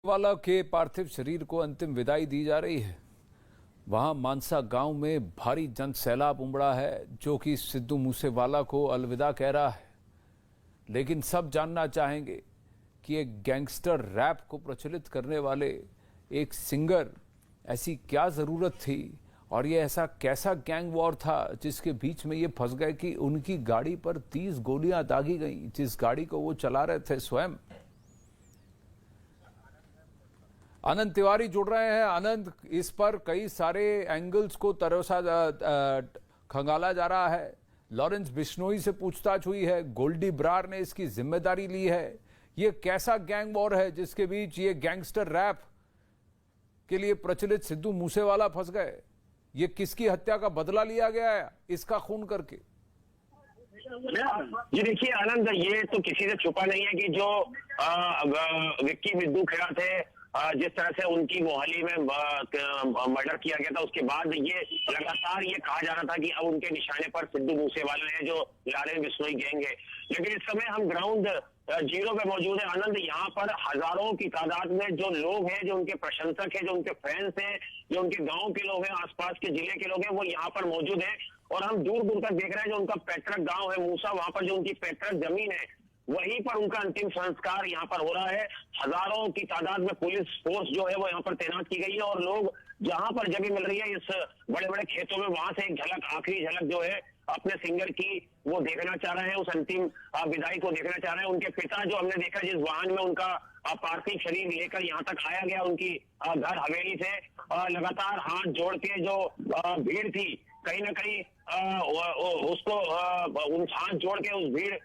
वाला के पार्थिव शरीर को अंतिम विदाई दी जा रही है। वहां मानसा गांव में भारी जन सैलाब उमड़ा है जो कि सिद्धू मूसेवाला को अलविदा कह रहा है। लेकिन सब जानना चाहेंगे कि एक गैंगस्टर रैप को प्रचलित करने वाले एक सिंगर ऐसी क्या जरूरत थी और ये ऐसा कैसा गैंग वॉर था जिसके बीच में ये फंस गए कि उनकी गाड़ी पर 30 गोलियां दागी गई, जिस गाड़ी को वो चला रहे थे स्वयं। आनंद तिवारी जुड़ रहे हैं। आनंद, इस पर कई सारे एंगल्स को तरोसा खंगाला जा रहा है। लॉरेंस बिश्नोई से पूछताछ हुई है, गोल्डी ब्रार ने इसकी जिम्मेदारी ली है। ये कैसा गैंग वॉर है जिसके बीच ये गैंगस्टर रैप के लिए प्रचलित सिद्धू मूसेवाला फंस गए? ये किसकी हत्या का बदला लिया गया है इसका खून करके? जी देखिए आनंद, ये तो किसी से छुपा नहीं है कि जो विक्की बिद्दू खेड़ा थे, जिस तरह से उनकी मोहाली में मर्डर किया गया था, उसके बाद ये लगातार ये कहा जा रहा था कि अब उनके निशाने पर सिद्धू मूसेवाला है जो लारेंस बिश्नोई गैंग है। लेकिन इस समय हम ग्राउंड जीरो पे मौजूद है आनंद। यहाँ पर हजारों की तादाद में जो लोग हैं, जो उनके प्रशंसक हैं, जो उनके फैंस हैं, जो उनके गांव के लोग हैं, आसपास के जिले के लोग हैं, वो यहाँ पर मौजूद हैं। और हम दूर दूर तक देख रहे हैं जो उनका पैतृक गांव है मूसा, वहां पर जो उनकी पैतृक जमीन है वहीं पर उनका अंतिम संस्कार यहाँ पर हो रहा है। हजारों की तादाद में पुलिस फोर्स जो है वो यहाँ पर तैनात की गई है और लोग जहां पर जगह मिल रही है इस बड़े बड़े खेतों में, वहां से एक झलक, आखिरी झलक जो है अपने सिंगर की वो देखना चाह रहे हैं, उस अंतिम विदाई को देखना चाह रहे हैं। उनके पिता जो हमने देखा जिस वाहन में उनका पार्थिव शरीर लेकर यहाँ तक आया गया उनकी घर हवेली से, लगातार हाथ जोड़ के जो भीड़ थी कहीं ना कहीं उसको उन हाथ जोड़ के उस भीड़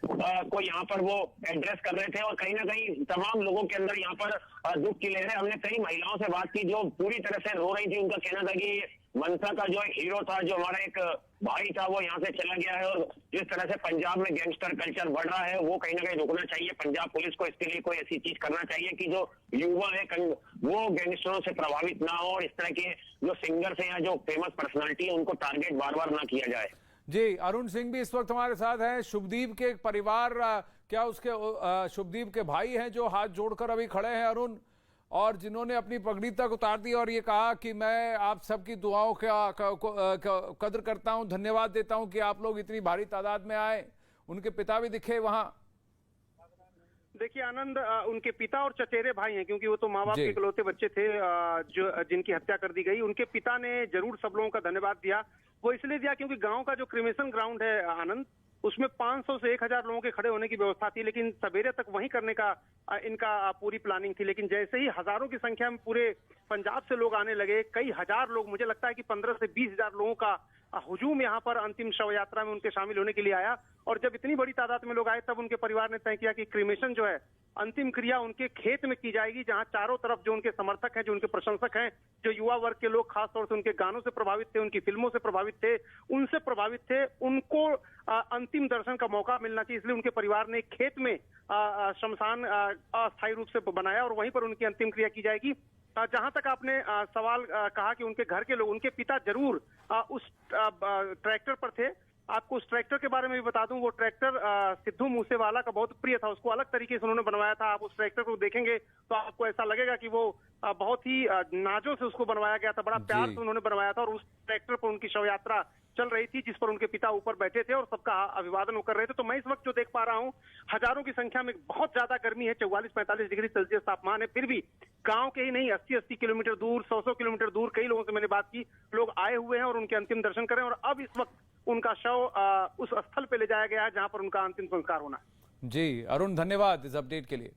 को यहाँ पर वो एड्रेस कर रहे थे और कहीं ना कहीं तमाम लोगों के अंदर यहाँ पर दुख की लहरें। हमने कई महिलाओं से बात की जो पूरी तरह से रो रही थी। उनका कहना था कि मनसा का जो एक हीरो था, जो हमारा एक भाई था, वो यहाँ से चला गया है और जिस तरह से पंजाब में गैंगस्टर कल्चर बढ़ रहा है वो कहीं ना कहीं रुकना चाहिए। पंजाब पुलिस को इसके लिए कोई ऐसी चीज करना चाहिए कि जो युवा है वो गैंगस्टरों से प्रभावित ना हो और इस तरह के जो सिंगर्स हैं या जो फेमस पर्सनालिटी है उनको टारगेट बार बार ना किया जाए। जी, अरुण सिंह भी इस वक्त हमारे साथ हैं। शुभदीप के परिवार, क्या उसके शुभदीप के भाई हैं जो हाथ जोड़कर अभी खड़े हैं अरुण, और जिन्होंने अपनी पगड़ी तक उतार दी और ये कहा कि मैं आप सबकी दुआओं का कद्र करता हूं, धन्यवाद देता हूं कि आप लोग इतनी भारी तादाद में आए। उनके पिता भी दिखे वहां। देखिए आनंद, उनके पिता और चचेरे भाई हैं क्योंकि वो तो माँ बाप के इकलौते बच्चे थे जो जिनकी हत्या कर दी गई। उनके पिता ने जरूर सब लोगों का धन्यवाद दिया। वो इसलिए दिया क्योंकि गांव का जो क्रिमेशन ग्राउंड है आनंद, उसमें 500 से 1000 लोगों के खड़े होने की व्यवस्था थी, लेकिन सवेरे तक वहीं करने का इनका पूरी प्लानिंग थी। लेकिन जैसे ही हजारों की संख्या में पूरे पंजाब से लोग आने लगे, कई हजार लोग, मुझे लगता है कि 15 से 20 हजार लोगों का हुजूम यहाँ पर अंतिम शव यात्रा में उनके शामिल होने के लिए आया। और जब इतनी बड़ी तादाद में लोग आए तब उनके परिवार ने तय किया कि क्रिमेशन जो है, अंतिम क्रिया उनके खेत में की जाएगी, जहां चारों तरफ जो उनके समर्थक हैं, जो उनके प्रशंसक हैं, जो युवा वर्ग के लोग खासतौर से उनके गानों से प्रभावित थे, उनकी फिल्मों से प्रभावित थे, उनसे प्रभावित थे, उनको अंतिम दर्शन का मौका मिलना चाहिए। इसलिए उनके परिवार ने खेत में शमशान अस्थायी रूप से बनाया और वहीं पर उनकी अंतिम क्रिया की जाएगी। जहां तक आपने सवाल कहा कि उनके घर के लोग, उनके पिता जरूर उस ट्रैक्टर पर थे। आपको उस ट्रैक्टर के बारे में भी बता दूं, वो ट्रैक्टर सिद्धू मूसेवाला का बहुत प्रिय था, उसको अलग तरीके से उन्होंने बनवाया था। आप उस ट्रैक्टर को देखेंगे तो आपको ऐसा लगेगा कि वो बहुत ही नाजों से उसको बनवाया गया था, बड़ा प्यार से उन्होंने बनवाया था। और उस ट्रैक्टर पर उनकी शव यात्रा चल रही थी जिस पर उनके पिता ऊपर बैठे थे और सबका अभिवादन वो कर रहे थे। तो मैं इस वक्त जो देख पा रहा हूँ, हजारों की संख्या में, बहुत ज्यादा गर्मी है, 44-45 डिग्री सेल्सियस तापमान है, फिर भी गांव के ही नहीं 80-80 किलोमीटर दूर, 100-100 किलोमीटर दूर कई लोगों से मैंने बात की, लोग आए हुए हैं और उनके अंतिम दर्शन कर रहे हैं। और अब इस वक्त उनका शव उस स्थल पे ले जाया गया है जहां पर उनका अंतिम संस्कार होना है। जी अरुण, धन्यवाद इस अपडेट के लिए।